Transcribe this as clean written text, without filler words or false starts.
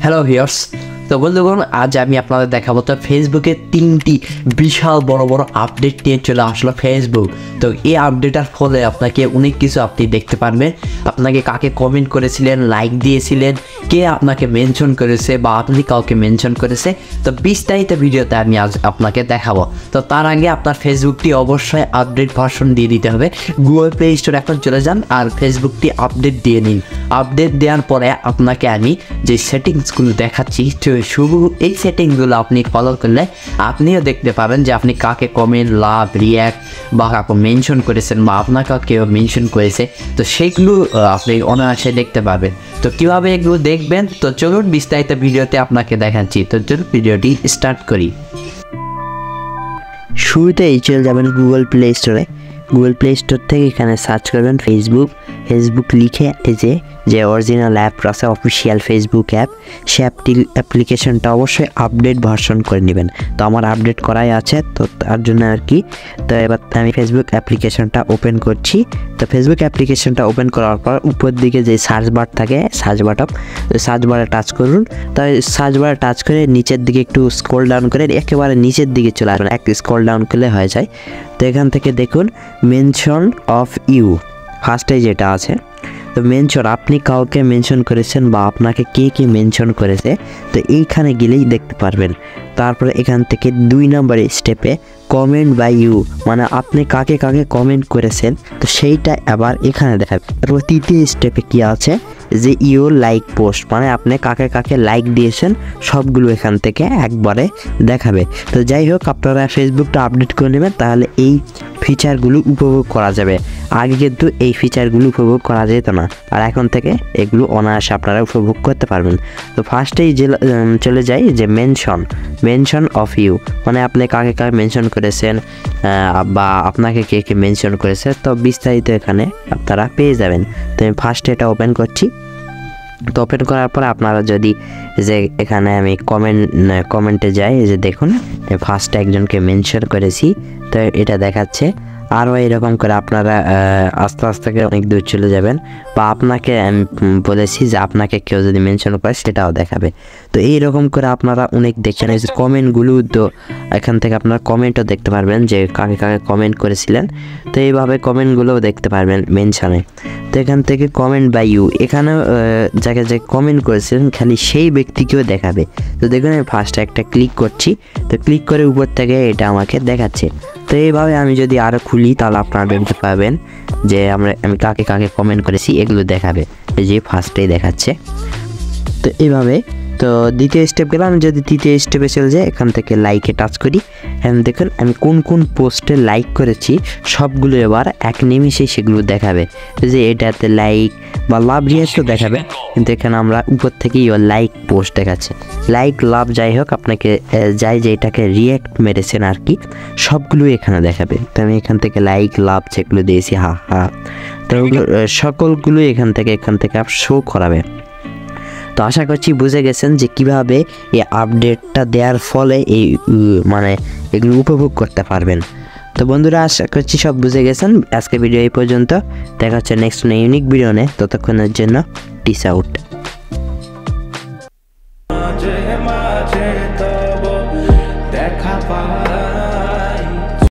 Hello viewers, তো বন্ধুগণ আজ আমি আপনাদের দেখাবো তো ফেসবুকে 3টি বিশাল বড় বড় আপডেট নিয়ে চলে আসলো ফেসবুক। তো এই আপডেটের ফলে আপনাকে অনেক কিছু আপনি দেখতে পারবেন। আপনাকে কাকে কমেন্ট করেছিলেন, লাইক দিয়েছিলেন, কে আপনাকে মেনশন করেছে বা আপনি কাউকে মেনশন করেছে, তো বিস্তারিত ভিডিওতে আমি আজ আপনাকে দেখাবো। তো তার আগে আপনার ফেসবুকটি অবশ্যই আপডেট ভার্সন দিয়ে দিতে হবে। গুগল প্লে স্টোর এখন চলে যান আর ফেসবুকটি আপডেট দিয়ে নিন। আপডেট দেওয়ার পরে আপনাকে আমি যে সেটিংসগুলো দেখাচ্ছি, শুধু এই সেটিংসগুলো আপনি ফলো করলে আপনিও দেখতে পাবেন যে আপনি কাকে কমেন্ট, লাভ, রিয়াক্ট বা কাউকে মেনশন করেছেন বা আপনাকে কেউ মেনশন করেছে, তো সেইগুলো আপনি অনায়াসে দেখতে পাবেন। তো কীভাবে এগুলো দেখবেন, তো চলুন বিস্তারিত ভিডিওতে আপনাকে দেখাচ্ছি। তো চলুন ভিডিওটি স্টার্ট করি। শুরুতেই চলে যাবেন গুগল প্লে স্টোরে। গুগল প্লে স্টোর থেকে এখানে সার্চ করবেন ফেসবুক লিখে এই যে অরিজিনাল অ্যাপ আছে, অফিসিয়াল ফেসবুক অ্যাপ, সে অ্যাপ্লিকেশনটা অবশ্যই আপডেট ভার্সন করে নেবেন। তো আমার আপডেট করাই আছে, তো তার জন্য আর কি। তো এবার আমি ফেসবুক অ্যাপ্লিকেশনটা ওপেন করছি। তো ফেসবুক অ্যাপ্লিকেশনটা ওপেন করার পর উপর দিকে যে সার্চ বার থাকে, সার্চ বারে টাচ করুন। তো সার্চ বারে টাচ করে নিচের দিকে একটু স্ক্রল ডাউন করে একেবারে নিচের দিকে চলে আসবেন। এক স্ক্রল ডাউন করলে হয়ে যায়। তো এখান থেকে দেখুন মেনশন অফ ইউ ফার্স্টে যেটা আছে। তো মেনশন, আপনি কাউকে মেনশন করেছেন বা আপনাকে কে মেনশন করেছে, তো এইখানে গেলেই দেখতে পারবেন। তারপরে এখান থেকে 2 নম্বরে স্টেপে কমেন্ট বাই ইউ, মানে আপনি কাকে কমেন্ট করেছেন, তো সেইটা আবার এখানে দেখাবে। তারপর 3য় স্টেপে কি আছে যে ইউ লাইক পোস্ট, মানে আপনি কাকে লাইক দিয়েছেন সবগুলো এখান থেকে একবারে দেখাবে। তো যাই হোক, আপনারা ফেসবুকটা আপডেট করে নেবেন, তাহলে এই ফিচারগুলো উপভোগ করা যাবে। আগে কিন্তু এই ফিচারগুলো উপভোগ করা যেত না, আর এখন থেকে এগুলো অনায়াসে আপনারা উপভোগ করতে পারবেন। তো ফার্স্টেই চলে যাই যে মেনশন অফ ইউ, মানে আপনি কাকে মেনশন করেছেন বা আপনাকে কে মেনশন করেছে, তো বিস্তারিত এখানে আপনারা পেয়ে যাবেন। তো আমি ফার্স্টে এটা ওপেন করছি। তো ওপেন করার পরে আপনারা যদি যে এখানে আমি কমেন্টে যাই, যে দেখুন ফার্স্টে একজনকে মেনশন করেছি, তো এটা দেখাচ্ছে। আরও এরকম করে আপনারা আস্তে আস্তে অনেক দূর চলে যাবেন, বা আপনাকে আমি বলেছি যে আপনাকে কেউ যদি মেনশন করে সেটাও দেখাবে। তো এইরকম করে আপনারা অনেক দেখছেন। এই যে কমেন্টগুলো, তো এখান থেকে আপনারা কমেন্টও দেখতে পারবেন যে কাকে কমেন্ট করেছিলেন, তো এইভাবে কমেন্টগুলোও দেখতে পারবেন মেনশনে। তো এখান থেকে কমেন্ট বাই ইউ, এখানেও যাকে কমেন্ট করেছিলেন খালি সেই ব্যক্তিকেও দেখাবে। তো দেখুন আমি ফার্স্টে একটা ক্লিক করছি, তো ক্লিক করে উপর থেকে এটা আমাকে দেখাচ্ছে। তো এইভাবে আমি যদি আরও খুলি তাহলে আপনারা দেখতে পাবেন যে আমি কাকে কমেন্ট করেছি এগুলো দেখাবে, এই যে ফার্স্টেই দেখাচ্ছে। তো এইভাবে, তো দ্বিতীয় স্টেপ গেলাম। আমি যদি তৃতীয় স্টেপে চলে যাই, এখান থেকে লাইকে টাচ করি। এখন দেখুন আমি কোন পোস্টে লাইক করেছি সবগুলো এবার এক নিমিষে সেগুলো দেখাবে। যে এটাতে লাইক বা লাভ রিয়াক্ট তো দেখাবে, কিন্তু এখানে আমরা উপর থেকেই লাইক পোস্ট দেখাচ্ছে। লাইক, লাভ, যাই হোক আপনাকে যে এটাকে রিয়াক্ট মেরেছেন আর কি, সবগুলো এখানে দেখাবে। তো আমি এখান থেকে লাইক, লাভ যেগুলো দিয়েছি, তো সকলগুলো এখান থেকে শো করাবে। তো আশা করছি বুঝে গেছেন যে কিভাবে এই আপডেটটা দেওয়ার ফলে এই মানে এগুলো উপভোগ করতে পারবেন। তো বন্ধুরা, আশা করছি সব বুঝে গেছেন। আজকে ভিডিও এই পর্যন্ত, দেখা হচ্ছে নেক্সট ইউনিক ভিডিও নিয়ে। ততক্ষণের জন্য পিস আউট।